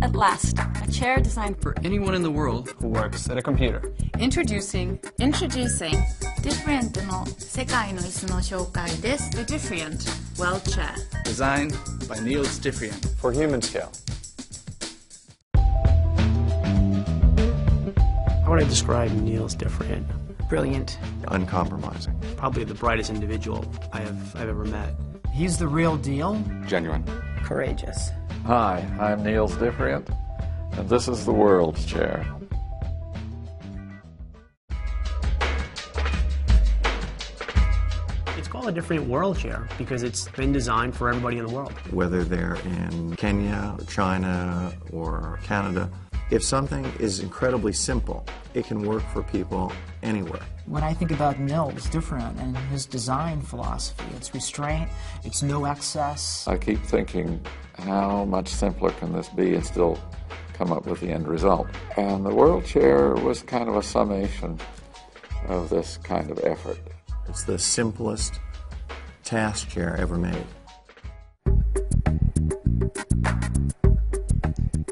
At last, a chair designed for anyone in the world who works at a computer. Introducing Diffrient の世界の椅子の紹介です。 the Diffrient World Chair. designed by Niels Diffrient. For Humanscale. How would I describe Niels Diffrient? Brilliant. Uncompromising. Probably the brightest individual I've ever met. He's the real deal. Genuine. Courageous. Hi, I'm Niels Diffrient, and this is the World Chair. It's called a Diffrient World Chair because it's been designed for everybody in the world. Whether they're in Kenya, or China, or Canada, if something is incredibly simple, it can work for people anywhere. When I think about Niels Diffrient and his design philosophy, it's restraint, it's no excess. I keep thinking, how much simpler can this be and still come up with the end result? And the World Chair was kind of a summation of this kind of effort. It's the simplest task chair ever made.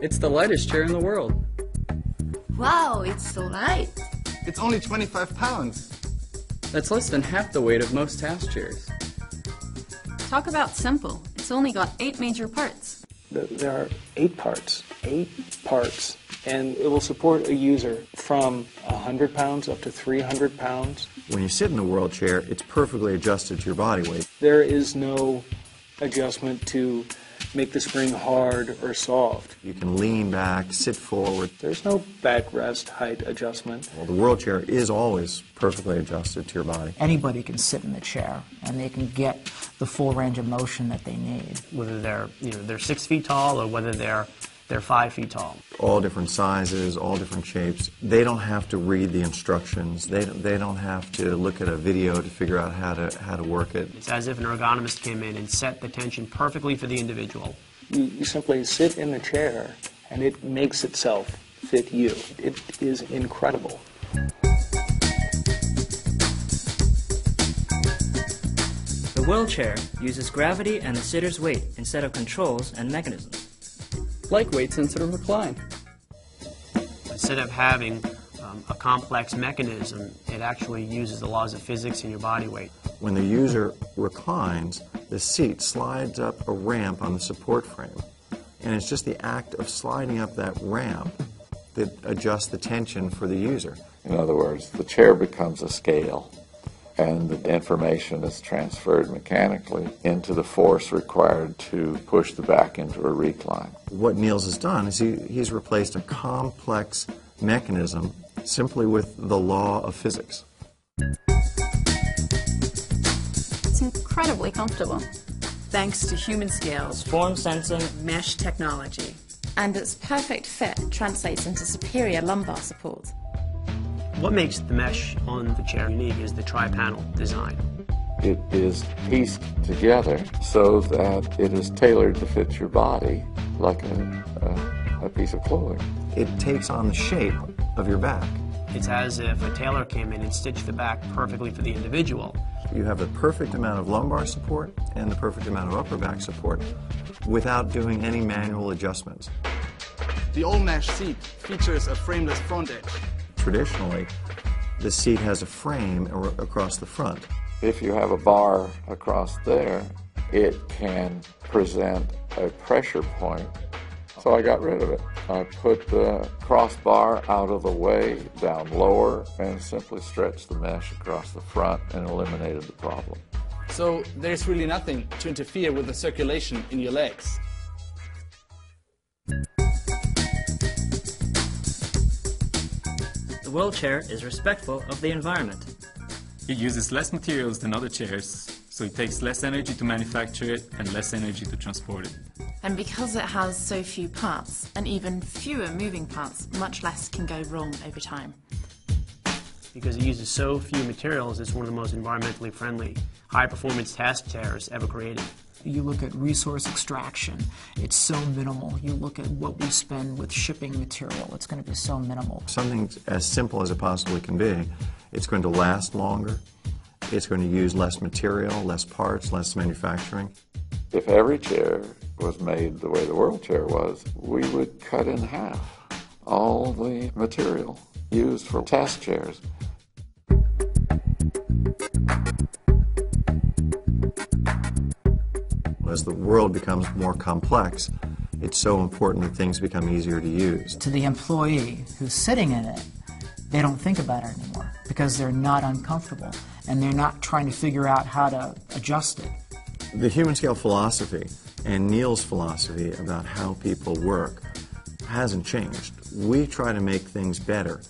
It's the lightest chair in the world. Wow, it's so light. It's only 25 pounds. That's less than half the weight of most task chairs. Talk about simple. It's only got 8 major parts. There are 8 parts, and it will support a user from 100 pounds up to 300 pounds. When you sit in the World Chair, it's perfectly adjusted to your body weight. There is no adjustment to make the spring hard or soft. You can lean back, sit forward. There's no backrest height adjustment. Well, the World Chair is always perfectly adjusted to your body. Anybody can sit in the chair and they can get the full range of motion that they need. Whether they're 6 feet tall or whether they're 5 feet tall. All different sizes, all different shapes. They don't have to read the instructions. They don't have to look at a video to figure out how to work it. It's as if an ergonomist came in and set the tension perfectly for the individual. You simply sit in the chair and it makes itself fit you. It is incredible. The World Chair uses gravity and the sitter's weight instead of controls and mechanisms. Like weights instead of recline. Instead of having a complex mechanism, it actually uses the laws of physics and your body weight. When the user reclines, the seat slides up a ramp on the support frame. And it's just the act of sliding up that ramp that adjusts the tension for the user. In other words, the chair becomes a scale, and the information is transferred mechanically into the force required to push the back into a recline. What Niels has done is he's replaced a complex mechanism simply with the law of physics. It's incredibly comfortable, thanks to Humanscale's Form sensing mesh technology. And its perfect fit translates into superior lumbar support. What makes the mesh on the chair unique is the tri-panel design. It is pieced together so that it is tailored to fit your body like a piece of clothing. It takes on the shape of your back. It's as if a tailor came in and stitched the back perfectly for the individual. You have the perfect amount of lumbar support and the perfect amount of upper back support without doing any manual adjustments. The all-mesh seat features a frameless front edge. Traditionally, the seat has a frame across the front. If you have a bar across there, it can present a pressure point. So I got rid of it. I put the crossbar out of the way, down lower, and simply stretched the mesh across the front and eliminated the problem. So there's really nothing to interfere with the circulation in your legs. The World Chair is respectful of the environment. It uses less materials than other chairs, so it takes less energy to manufacture it and less energy to transport it. And because it has so few parts, and even fewer moving parts, much less can go wrong over time. Because it uses so few materials, it's one of the most environmentally friendly, high-performance task chairs ever created. You look at resource extraction, it's so minimal. You look at what we spend with shipping material, it's going to be so minimal. Something as simple as it possibly can be, it's going to last longer, it's going to use less material, less parts, less manufacturing. If every chair was made the way the World Chair was, we would cut in half all the material used for task chairs. As the world becomes more complex, it's so important that things become easier to use. To the employee who's sitting in it, they don't think about it anymore because they're not uncomfortable and they're not trying to figure out how to adjust it. The Humanscale philosophy and Niels' philosophy about how people work hasn't changed. We try to make things better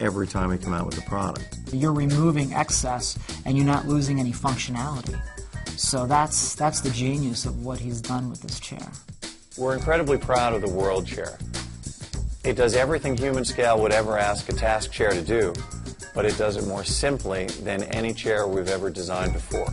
every time we come out with a product. You're removing excess and you're not losing any functionality. So that's the genius of what he's done with this chair. We're incredibly proud of the World Chair. It does everything Humanscale would ever ask a task chair to do, but it does it more simply than any chair we've ever designed before.